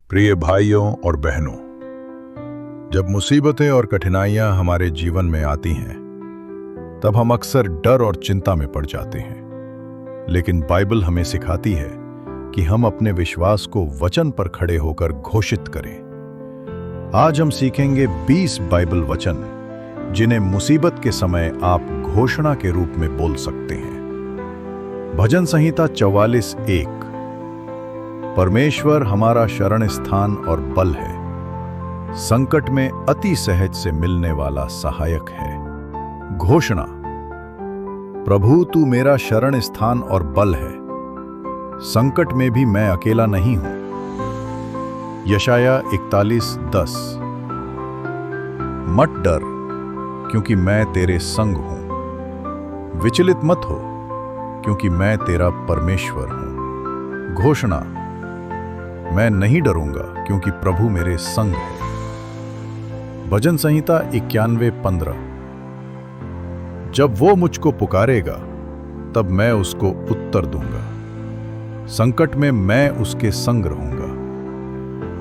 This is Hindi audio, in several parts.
प्रिय भाइयों और बहनों, जब मुसीबतें और कठिनाइयां हमारे जीवन में आती हैं, तब हम अक्सर डर और चिंता में पड़ जाते हैं। लेकिन बाइबल हमें सिखाती है कि हम अपने विश्वास को वचन पर खड़े होकर घोषित करें। आज हम सीखेंगे 20 बाइबल वचन जिन्हें मुसीबत के समय आप घोषणा के रूप में बोल सकते हैं। भजन संहिता 44:1। परमेश्वर हमारा शरण स्थान और बल है, संकट में अति सहज से मिलने वाला सहायक है। घोषणा: प्रभु तू मेरा शरण स्थान और बल है, संकट में भी मैं अकेला नहीं हूं। यशाया 41:10। मत डर, क्योंकि मैं तेरे संग हूं। विचलित मत हो, क्योंकि मैं तेरा परमेश्वर हूं। घोषणा: मैं नहीं डरूंगा, क्योंकि प्रभु मेरे संग है। भजन संहिता 91:15। जब वो मुझको पुकारेगा, तब मैं उसको उत्तर दूंगा, संकट में मैं उसके संग रहूंगा।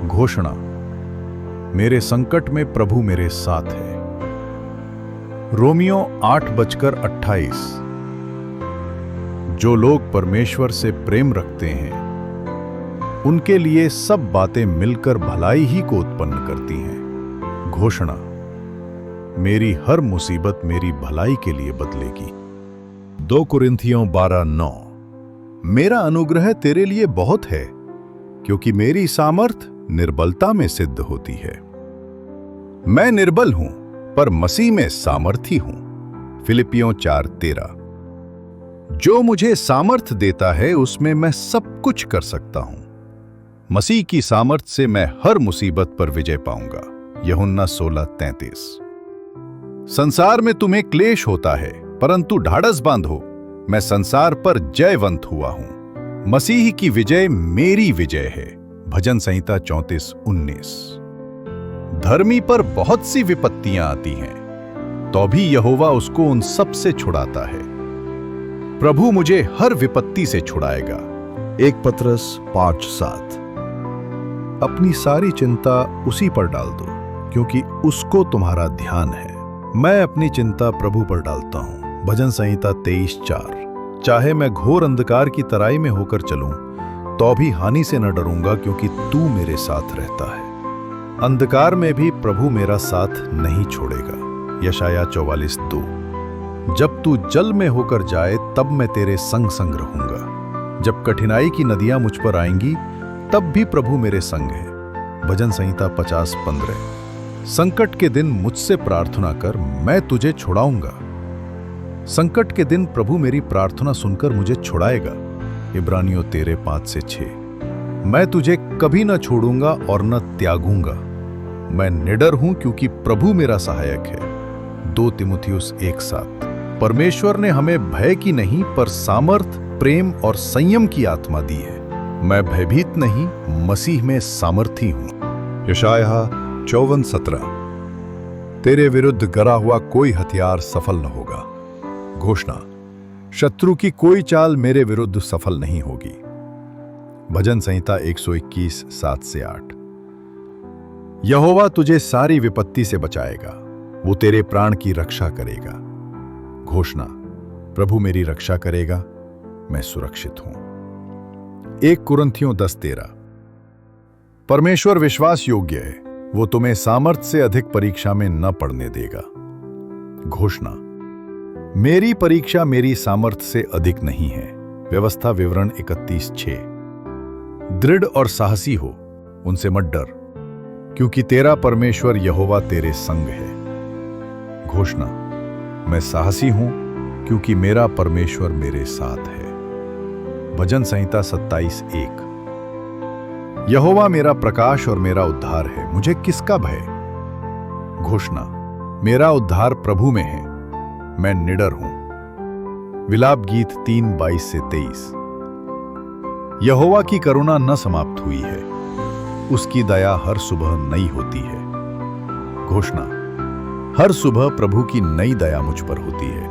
घोषणा: मेरे संकट में प्रभु मेरे साथ है। रोमियो 8:28। जो लोग परमेश्वर से प्रेम रखते हैं, उनके लिए सब बातें मिलकर भलाई ही को उत्पन्न करती हैं। घोषणा: मेरी हर मुसीबत मेरी भलाई के लिए बदलेगी। 2 कुरिन्थियों 12:9। मेरा अनुग्रह तेरे लिए बहुत है, क्योंकि मेरी सामर्थ निर्बलता में सिद्ध होती है। मैं निर्बल हूं, पर मसीह में सामर्थी हूं। फिलिपियों 4:13। जो मुझे सामर्थ देता है, उसमें मैं सब कुछ कर सकता हूं। मसीह की सामर्थ से मैं हर मुसीबत पर विजय पाऊंगा। यूहन्ना 16:33। संसार में तुम्हें क्लेश होता है, परंतु ढाढ़स बांधो, मैं संसार पर जयवंत हुआ हूं। मसीह की विजय मेरी विजय है। भजन संहिता 34:19। धर्मी पर बहुत सी विपत्तियां आती हैं, तो भी यहोवा उसको उन सब से छुड़ाता है। प्रभु मुझे हर विपत्ति से छुड़ाएगा। 1 पतरस 5:7। अपनी सारी चिंता उसी पर डाल दो, क्योंकि उसको तुम्हारा ध्यान है। मैं अपनी चिंता प्रभु पर डालता हूं। भजन संहिता 23:4। चाहे मैं घोर अंधकार की तराई में होकर चलूं, तो भी हानि से न डरूंगा, क्योंकि तू मेरे साथ रहता है। अंधकार में भी प्रभु मेरा साथ नहीं छोड़ेगा। यशाया 44:2। जब तू जल में होकर जाए, तब मैं तेरे संग संग रहूंगा। जब कठिनाई की नदियां मुझ पर आएंगी, तब भी प्रभु मेरे संग है। भजन संहिता 50:15। संकट के दिन मुझसे प्रार्थना कर, मैं तुझे छुड़ाऊंगा। संकट के दिन प्रभु मेरी प्रार्थना सुनकर मुझे छुड़ाएगा। इब्रानियों 13:5-6। मैं तुझे कभी न छोड़ूंगा और न त्यागूंगा। मैं निडर हूं, क्योंकि प्रभु मेरा सहायक है। 2 तिमुथियुस 1:7। परमेश्वर ने हमें भय की नहीं, पर सामर्थ, प्रेम और संयम की आत्मा दी है। मैं भयभीत नहीं, मसीह में सामर्थी हूं। यशाया 54:17। तेरे विरुद्ध गरा हुआ कोई हथियार सफल न होगा। घोषणा: शत्रु की कोई चाल मेरे विरुद्ध सफल नहीं होगी। भजन संहिता 121:7-8। यहोवा तुझे सारी विपत्ति से बचाएगा, वो तेरे प्राण की रक्षा करेगा। घोषणा: प्रभु मेरी रक्षा करेगा, मैं सुरक्षित हूं। 1 कुरिन्थियों 10:13। परमेश्वर विश्वास योग्य है, वो तुम्हें सामर्थ से अधिक परीक्षा में न पड़ने देगा। घोषणा: मेरी परीक्षा मेरी सामर्थ से अधिक नहीं है। व्यवस्था विवरण 31:6। दृढ़ और साहसी हो, उनसे मत डर, क्योंकि तेरा परमेश्वर यहोवा तेरे संग है। घोषणा: मैं साहसी हूं, क्योंकि मेरा परमेश्वर मेरे साथ है। भजन संहिता 27:1। यहोवा मेरा प्रकाश और मेरा उद्धार है, मुझे किसका भय। घोषणा: मेरा उद्धार प्रभु में है, मैं निडर हूं। विलाप गीत 3:22-23। यहोवा की करुणा न समाप्त हुई है, उसकी दया हर सुबह नई होती है। घोषणा: हर सुबह प्रभु की नई दया मुझ पर होती है।